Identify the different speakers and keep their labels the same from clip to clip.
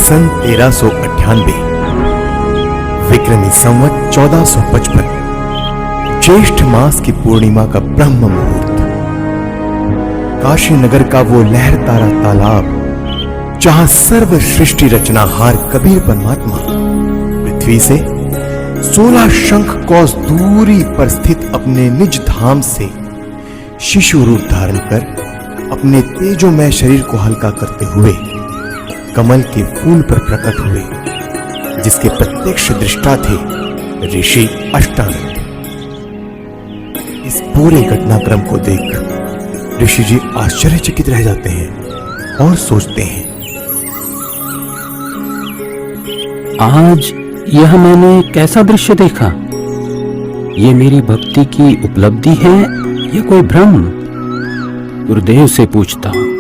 Speaker 1: सन 1398 विक्रमी संवत 1455 ज्येष्ठ मास की पूर्णिमा का ब्रह्म मुहूर्त। काशी नगर का वो लहरतारा तालाब जहां सर्व सृष्टि रचनाहार कबीर परमात्मा पृथ्वी से 16 शंख कोस दूरी पर स्थित अपने निज धाम से शिशु रूप धारण कर अपने तेजोमय शरीर को हल्का करते हुए कमल के फूल पर प्रकट हुए, जिसके प्रत्यक्ष दृष्टा थे ऋषि अष्टानंद। इस पूरे घटनाक्रम को देख ऋषि जी आश्चर्यचकित रह जाते हैं और सोचते हैं,
Speaker 2: आज यह मैंने कैसा दृश्य देखा? ये मेरी भक्ति की उपलब्धि है या कोई भ्रम? गुरुदेव से पूछता हूं।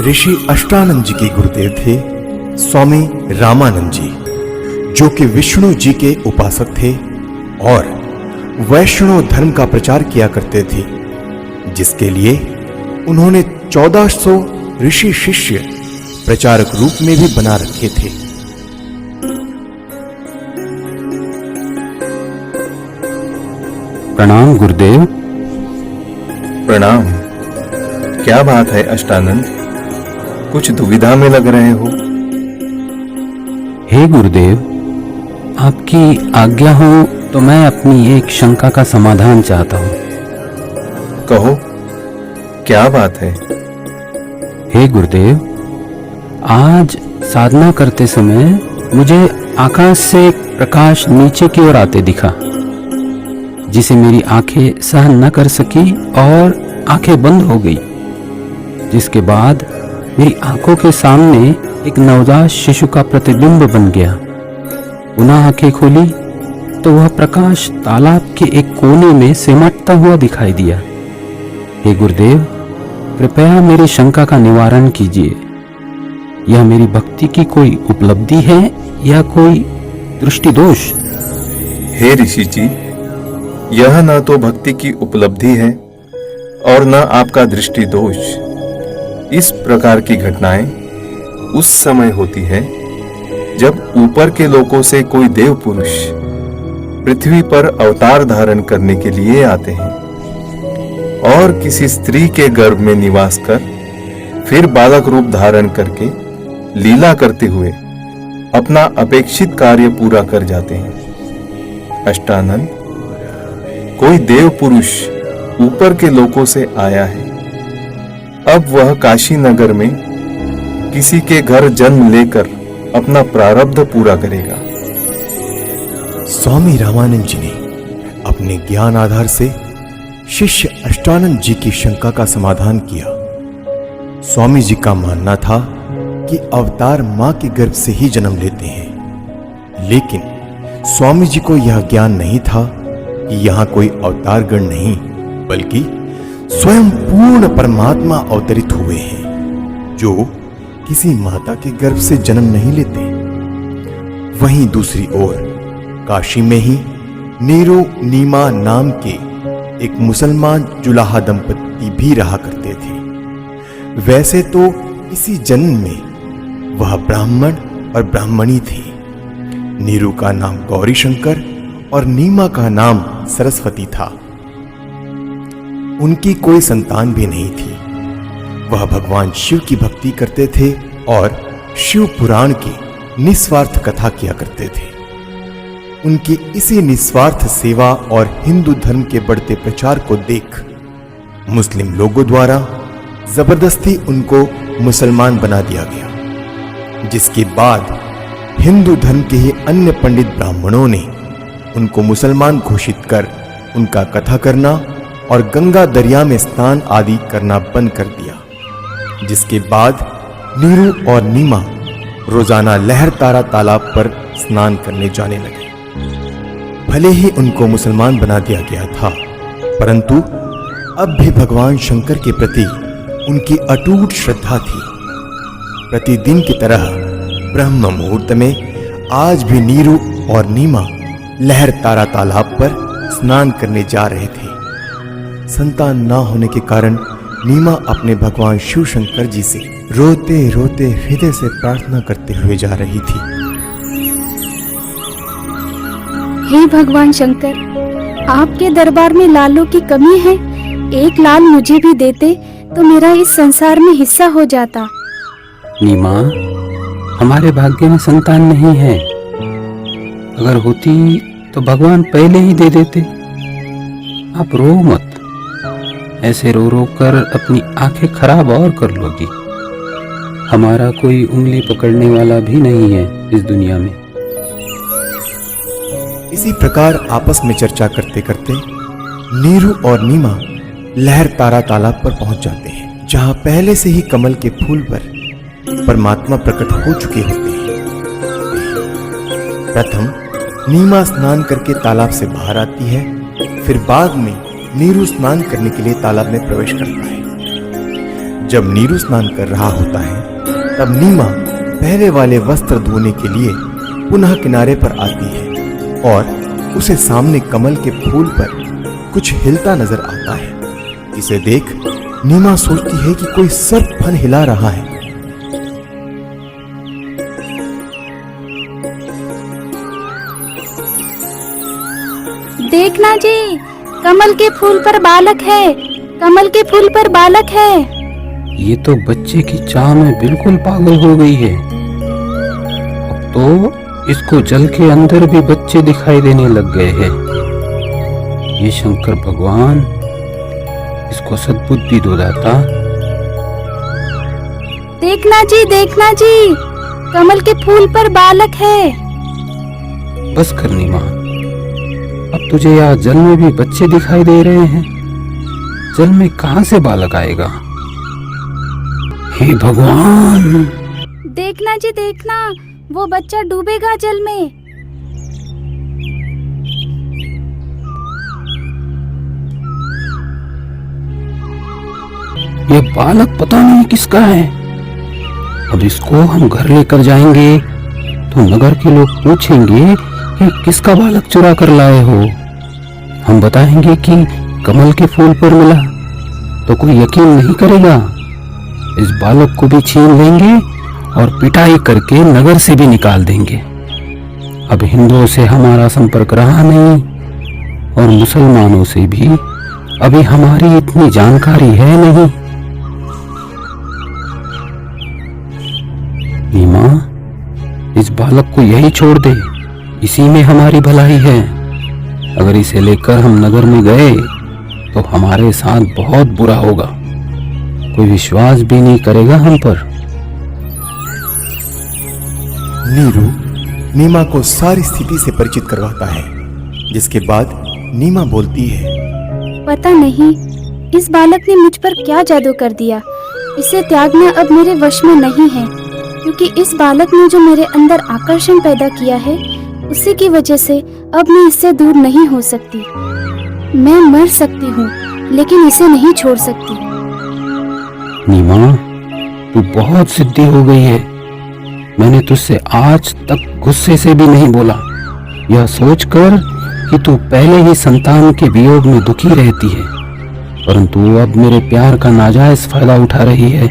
Speaker 1: ऋषि अष्टानंद जी के गुरुदेव थे स्वामी रामानंद जी, जो कि विष्णु जी के उपासक थे और वैष्णव धर्म का प्रचार किया करते थे, जिसके लिए उन्होंने 1400 ऋषि शिष्य प्रचारक रूप में भी बना रखे थे।
Speaker 2: प्रणाम गुरुदेव।
Speaker 3: प्रणाम। क्या बात है अष्टानंद, कुछ दुविधा में लग रहे हो?
Speaker 2: हे गुरुदेव, आपकी आज्ञा हो तो मैं अपनी एक शंका का समाधान चाहता हूँ।
Speaker 3: कहो, क्या बात है?
Speaker 2: हे गुरुदेव, आज साधना करते समय मुझे आकाश से प्रकाश नीचे की ओर आते दिखा, जिसे मेरी आंखें सहन न कर सकी और आंखें बंद हो गई, जिसके बाद मेरी आंखों के सामने एक नवजात शिशु का प्रतिबिंब बन गया। पुनः आंखें खोली तो वह प्रकाश तालाब के एक कोने में सिमटता हुआ दिखाई दिया। हे गुरुदेव, कृपया मेरी शंका का निवारण कीजिए। यह मेरी भक्ति की कोई उपलब्धि है या कोई दृष्टि दोष?
Speaker 3: हे ऋषि जी, यह न तो भक्ति की उपलब्धि है और न आपका दृष्टि दोष। इस प्रकार की घटनाएं उस समय होती है जब ऊपर के लोकों से कोई देव पुरुष पृथ्वी पर अवतार धारण करने के लिए आते हैं और किसी स्त्री के गर्भ में निवास कर फिर बालक रूप धारण करके लीला करते हुए अपना अपेक्षित कार्य पूरा कर जाते हैं। अष्टानंद, कोई देव पुरुष ऊपर के लोकों से आया है। अब वह काशी नगर में किसी के घर जन्म लेकर अपना प्रारब्ध पूरा करेगा।
Speaker 1: स्वामी रामानंद जी ने अपने ज्ञान आधार से शिष्य अष्टानंद जी की शंका का समाधान किया। स्वामी जी का मानना था कि अवतार मां के गर्भ से ही जन्म लेते हैं, लेकिन स्वामी जी को यह ज्ञान नहीं था कि यहां कोई अवतार गण नहीं, बल्कि स्वयं पूर्ण परमात्मा अवतरित हुए हैं, जो किसी माता के गर्भ से जन्म नहीं लेते। वहीं दूसरी ओर काशी में ही नीरू नीमा नाम के एक मुसलमान जुलाहा दंपति भी रहा करते थे। वैसे तो इसी जन्म में वह ब्राह्मण और ब्राह्मणी थे। नीरू का नाम गौरी शंकर और नीमा का नाम सरस्वती था। उनकी कोई संतान भी नहीं थी। वह भगवान शिव की भक्ति करते थे और शिव पुराण की निस्वार्थ कथा किया करते थे। उनकी इसी निस्वार्थ सेवा और हिंदू धर्म के बढ़ते प्रचार को देख मुस्लिम लोगों द्वारा जबरदस्ती उनको मुसलमान बना दिया गया, जिसके बाद हिंदू धर्म के ही अन्य पंडित ब्राह्मणों ने उनको मुसलमान घोषित कर उनका कथा करना और गंगा दरिया में स्नान आदि करना बंद कर दिया, जिसके बाद नीरू और नीमा रोजाना लहरतारा तालाब पर स्नान करने जाने लगे। भले ही उनको मुसलमान बना दिया गया था, परंतु अब भी भगवान शंकर के प्रति उनकी अटूट श्रद्धा थी। प्रतिदिन की तरह ब्रह्म मुहूर्त में आज भी नीरू और नीमा लहरतारा तालाब पर स्नान करने जा रहे थे। संतान ना होने के कारण नीमा अपने भगवान शिव शंकर जी से रोते रोते हृदय से प्रार्थना करते हुए जा रही थी।
Speaker 4: हे भगवान शंकर, आपके दरबार में लालों की कमी है। एक लाल मुझे भी देते तो मेरा इस संसार में हिस्सा हो जाता।
Speaker 2: नीमा, हमारे भाग्य में संतान नहीं है। अगर होती तो भगवान पहले ही दे देते। आप रो मत। ऐसे रो रो कर अपनी आंखें खराब और कर लोगी। हमारा कोई उंगली पकड़ने वाला भी नहीं है इस दुनिया में।
Speaker 1: इसी प्रकार आपस में चर्चा करते करते नीरू और नीमा लहर तारा तालाब पर पहुंच जाते हैं, जहां पहले से ही कमल के फूल पर परमात्मा प्रकट हो चुके होते हैं। प्रथम नीमा स्नान करके तालाब से बाहर आती है, फिर बाद में नीरू स्नान करने के लिए तालाब में प्रवेश करता है। जब नीरू स्नान कर रहा होता है तब नीमा पहले वाले वस्त्र धोने के लिए पुनः किनारे पर आती है और उसे सामने कमल के फूल पर कुछ हिलता नजर आता है, जिसे देख नीमा सोचती है कि कोई सर्प फन हिला रहा है।
Speaker 4: देखना जी, कमल के फूल पर बालक है। कमल के फूल पर बालक है।
Speaker 2: ये तो बच्चे की चाह में बिल्कुल पागल हो गई है। अब तो इसको जल के अंदर भी बच्चे दिखाई देने लग गए हैं। ये शंकर भगवान इसको सद्बुद्धि दो दाता।
Speaker 4: देखना जी, कमल के फूल पर बालक है।
Speaker 2: बस कर नीमा, अब तुझे यहाँ जल में भी बच्चे दिखाई दे रहे हैं। जल में कहां से बालक आएगा? हे भगवान!
Speaker 4: देखना जी, वो बच्चा डूबेगा जल में।
Speaker 2: ये बालक पता नहीं किसका है। अब इसको हम घर लेकर जाएंगे तो नगर के लोग पूछेंगे कि किसका बालक चुरा कर लाए हो। हम बताएंगे कि कमल के फूल पर मिला तो कोई यकीन नहीं करेगा। इस बालक को भी छीन लेंगे और पिटाई करके नगर से भी निकाल देंगे। अब हिंदुओं से हमारा संपर्क रहा नहीं और मुसलमानों से भी अभी हमारी इतनी जानकारी है नहीं। नीमा, इस बालक को यही छोड़ दे, इसी में हमारी भलाई है। अगर इसे लेकर हम नगर में गए तो हमारे साथ बहुत बुरा होगा। कोई विश्वास भी नहीं करेगा हम पर।
Speaker 1: नीरू नीमा को सारी स्थिति से परिचित करवाता है, जिसके बाद नीमा बोलती है,
Speaker 4: पता नहीं इस बालक ने मुझ पर क्या जादू कर दिया। इसे त्यागना अब मेरे वश में नहीं है, क्योंकि इस बालक ने जो मेरे अंदर आकर्षण पैदा किया है, उसी की वजह से अब मैं इससे दूर नहीं हो सकती। मैं मर सकती हूँ लेकिन इसे नहीं छोड़ सकती।
Speaker 2: नीमा, तू बहुत सिद्धि हो गई है। मैंने तुझसे आज तक गुस्से से भी नहीं बोला, यह सोचकर कि तू पहले ही संतान के वियोग में दुखी रहती है, परंतु अब मेरे प्यार का नाजायज फायदा उठा रही है।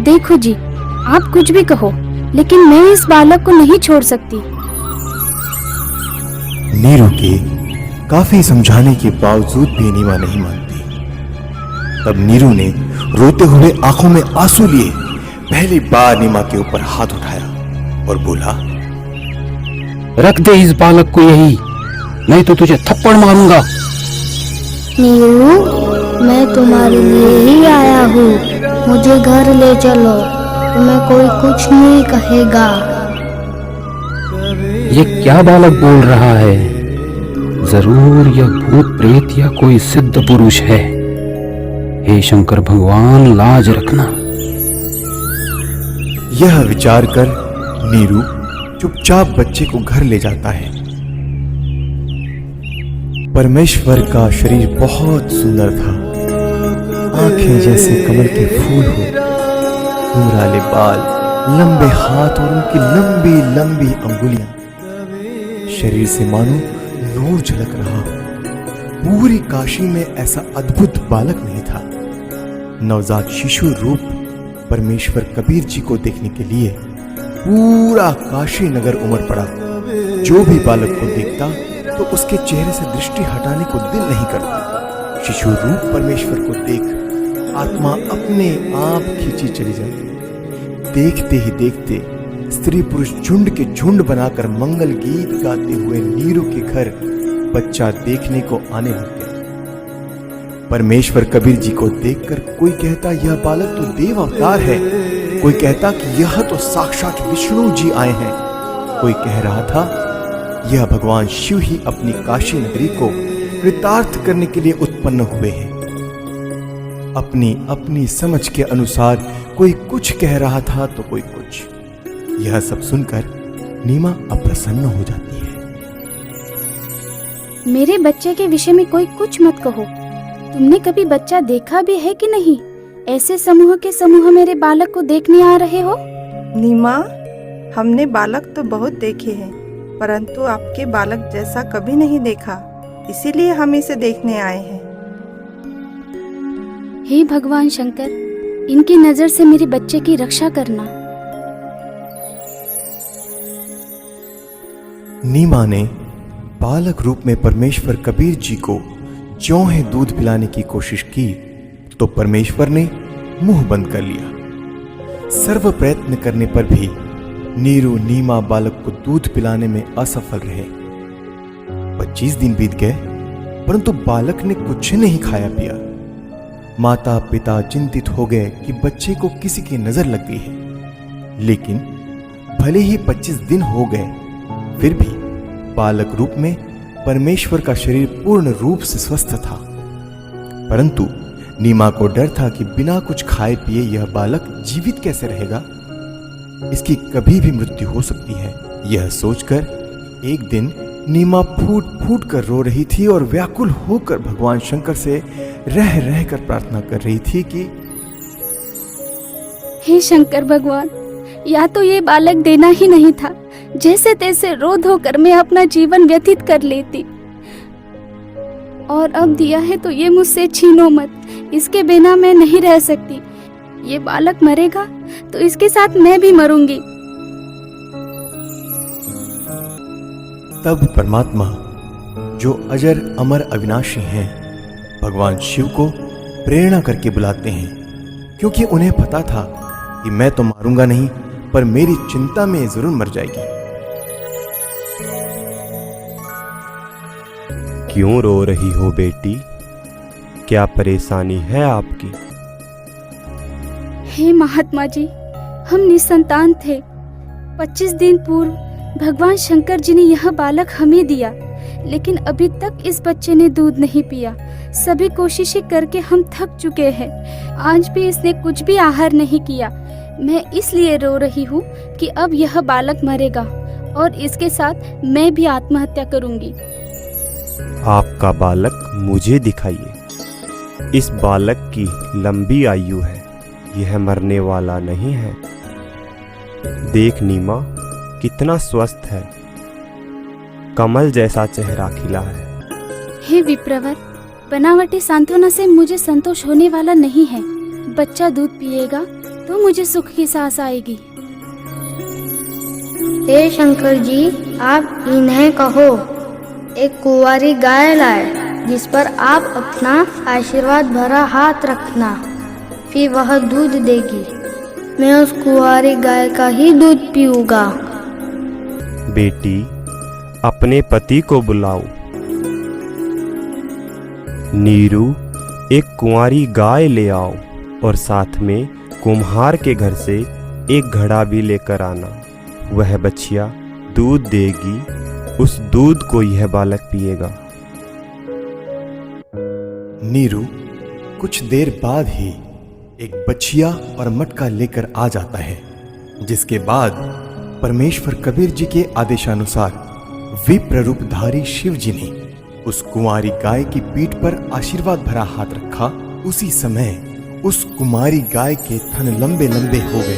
Speaker 4: देखो जी, आप कुछ भी कहो, लेकिन मैं इस बालक को नहीं छोड़ सकती।
Speaker 1: नीरू के काफी समझाने के बावजूद भी नीमा नहीं मानती। तब नीरू ने रोते हुए आंखों में आंसू लिए पहली बार नीमा के ऊपर हाथ उठाया और बोला,
Speaker 2: रख दे इस बालक को यही, नहीं तो तुझे थप्पड़ मारूंगा।
Speaker 5: नीरू, मैं तुम्हारे लिए ही आया हूँ। मुझे घर ले चलो, तुम्हें कोई कुछ नहीं कहेगा।
Speaker 2: ये क्या बालक बोल रहा है? जरूर यह भूत प्रेत या कोई सिद्ध पुरुष है। हे शंकर भगवान, लाज रखना।
Speaker 1: यह विचार कर नीरू चुपचाप बच्चे को घर ले जाता है। परमेश्वर का शरीर बहुत सुंदर था। आंखें जैसे कमल के फूल हो, घुंघराले बाल, लंबे हाथ और उनकी लंबी लंबी अंगुलियां, शरीर से मानो नूर झलक रहा हो। पूरी काशी में ऐसा अद्भुत बालक नहीं था। नवजात शिशु रूप परमेश्वर कबीर जी को देखने के लिए पूरा काशी नगर उमड़ पड़ा। जो भी बालक को देखता तो उसके चेहरे से दृष्टि हटाने को दिल नहीं करता। शिशु रूप परमेश्वर को देख आत्मा अपने आप खींची चली जाती। देखते ही देखते स्त्री पुरुष झुंड के झुंड बनाकर मंगल गीत गाते हुए नीरू के घर बच्चा देखने को आने लग गए। परमेश्वर कबीर जी को देखकर कोई कहता यह बालक तो देव अवतार है, कोई कहता कि यह तो साक्षात विष्णु जी आए हैं, कोई कह रहा था यह भगवान शिव ही अपनी काशी नगरी को कृतार्थ करने के लिए उत्पन्न हुए हैं। अपनी अपनी समझ के अनुसार कोई कुछ कह रहा था तो कोई कुछ। यह सब सुनकर नीमा अप्रसन्न हो जाती है।
Speaker 4: मेरे बच्चे के विषय में कोई कुछ मत कहो। तुमने कभी बच्चा देखा भी है कि नहीं? ऐसे समूह के समूह मेरे बालक को देखने आ रहे हो?
Speaker 6: नीमा, हमने बालक तो बहुत देखे हैं, परंतु आपके बालक जैसा कभी नहीं देखा, इसीलिए हम इसे देखने आए हैं।
Speaker 4: हे भगवान शंकर, इनकी नजर से मेरे बच्चे की रक्षा करना।
Speaker 1: नीमा ने बालक रूप में परमेश्वर कबीर जी को ज्यों ही दूध पिलाने की कोशिश की तो परमेश्वर ने मुंह बंद कर लिया। सर्व प्रयत्न करने पर भी नीरू नीमा बालक को दूध पिलाने में असफल रहे। 25 दिन बीत गए परंतु बालक ने कुछ नहीं खाया पिया। माता पिता चिंतित हो गए कि बच्चे को किसी की नजर लग गई है। लेकिन भले ही 25 दिन हो गए फिर भी बालक रूप में परमेश्वर का शरीर पूर्ण रूप से स्वस्थ था। परंतु नीमा को डर था कि बिना कुछ खाए पिए यह बालक जीवित कैसे रहेगा, इसकी कभी भी मृत्यु हो सकती है। यह सोचकर एक दिन नीमा फूट फूट कर रो रही थी और व्याकुल होकर भगवान शंकर से रह रह कर प्रार्थना कर रही थी कि
Speaker 4: हे शंकर भगवान, या तो ये बालक देना ही नहीं था, जैसे तैसे रो धो कर मैं अपना जीवन व्यतीत कर लेती, और अब दिया है तो ये मुझसे छीनो मत। इसके बिना मैं नहीं रह सकती। ये बालक मरेगा तो इसके साथ मैं भी मरूंगी।
Speaker 1: तब परमात्मा जो अजर अमर अविनाशी हैं भगवान शिव को प्रेरणा करके बुलाते हैं, क्योंकि उन्हें पता था कि मैं तो मारूंगा नहीं पर मेरी चिंता में जरूर मर जाएगी।
Speaker 7: क्यों रो रही हो बेटी? क्या परेशानी है आपकी?
Speaker 4: हे महात्मा जी, हम निसंतान थे। 25 दिन पूर्व भगवान शंकर जी ने यह बालक हमें दिया, लेकिन अभी तक इस बच्चे ने दूध नहीं पिया। सभी कोशिशें करके हम थक चुके हैं। आज भी इसने कुछ भी आहार नहीं किया। मैं इसलिए रो रही हूँ कि अब यह बालक मरेगा और इसके साथ मैं भी आत्महत्या करूंगी।
Speaker 7: आपका बालक मुझे दिखाइए। इस बालक की लंबी आयु है, यह मरने वाला नहीं है। देख नीमा, कितना स्वस्थ है, कमल जैसा चेहरा खिला है।
Speaker 4: हे विप्रवर, बनावटी सांत्वना से मुझे संतोष होने वाला नहीं है। बच्चा दूध पिएगा तो मुझे सुख की सांस आएगी।
Speaker 5: हे शंकर जी, आप इन्हें कहो एक कुंवारी गाय लाए जिस पर आप अपना आशीर्वाद भरा हाथ रखना, फिर वह दूध देगी। मैं उस कुंवारी गाय का ही दूध पीऊंगा।
Speaker 7: बेटी, अपने पति को बुलाओ। नीरू, एक कुंवारी गाय ले आओ और साथ में कुम्हार के घर से एक घड़ा भी लेकर आना। वह बछिया दूध देगी, उस दूध को यह बालक पिएगा।
Speaker 1: नीरू कुछ देर बाद ही एक बछिया और मटका लेकर आ जाता है, जिसके बाद परमेश्वर कबीर जी के आदेशानुसार विप्र रूपधारी शिव जी ने उस कुंवारी गाय की पीठ पर आशीर्वाद भरा हाथ रखा। उसी समय उस कुमारी गाय के थन लंबे लंबे हो गए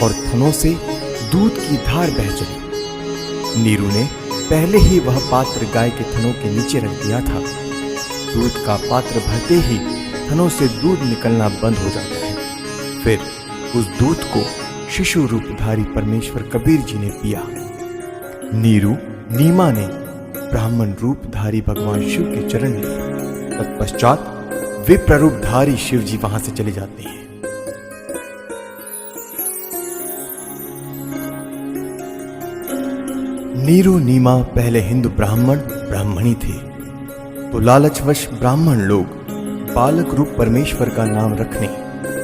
Speaker 1: और थनों से दूध की धार बह चली। नीरू ने पहले ही वह पात्र गाय के थनों के नीचे रख दिया था। दूध का पात्र भरते ही थनों से दूध निकलना बंद हो जाता है। फिर उस दूध को शिशु रूपधारी परमेश्वर कबीर जी ने पिया। नीरू नीमा ने ब्राह्मण रूपधारी भगवान शिव के चरण लिए। तत्पश्चात वे प्ररूपधारी शिव जी वहां से चले जाते हैं। नीरू नीमा पहले हिंदू ब्राह्मणी थे, तो लालचवश ब्राह्मण लोग बालक रूप परमेश्वर का नाम रखने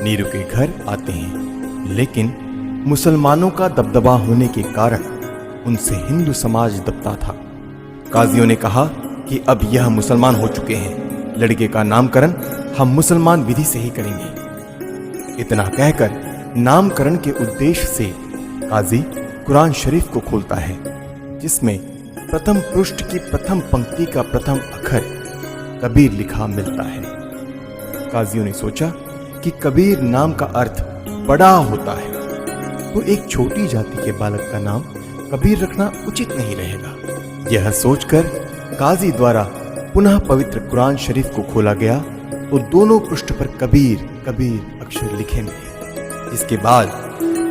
Speaker 1: नीरू के घर आते हैं। लेकिन मुसलमानों का दबदबा होने के कारण उनसे हिंदू समाज दबता था। काजियों ने कहा कि अब यह मुसलमान हो चुके हैं, लड़के का नामकरण हम मुसलमान विधि से ही करेंगे। इतना कहकर नामकरण के उद्देश्य से काजी कुरान शरीफ को खोलता है, जिसमें प्रथम पृष्ठ की प्रथम पंक्ति का प्रथम अक्षर कबीर लिखा मिलता है। काजियों ने सोचा कि कबीर नाम का अर्थ बड़ा होता है, तो एक छोटी जाति के बालक का नाम कबीर रखना उचित नहीं रहेगा। यह सोचकर काजी द्वारा पुनः पवित्र कुरान शरीफ को खोला गया, तो दोनों पृष्ठ पर कबीर कबीर अक्षर लिखे मिले। इसके बाद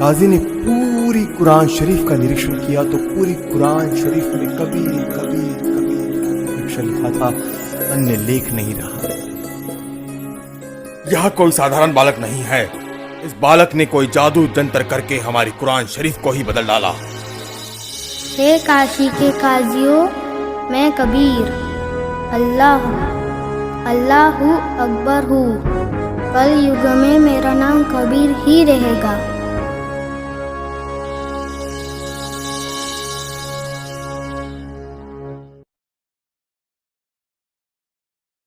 Speaker 1: काजी ने पूरी कुरान शरीफ का निरीक्षण किया, तो पूरी कुरान शरीफ में कबीर कबीर कबीर अक्षर लिखा था, अन्य लेख नहीं रहा। यह कोई साधारण बालक नहीं है, इस बालक ने कोई जादू जंतर करके हमारी कुरान शरीफ को ही बदल डाला।
Speaker 5: हे काशी के काजियों, मैं कबीर अल्लाहू अकबर हूँ। कल युग में मेरा नाम कबीर ही रहेगा।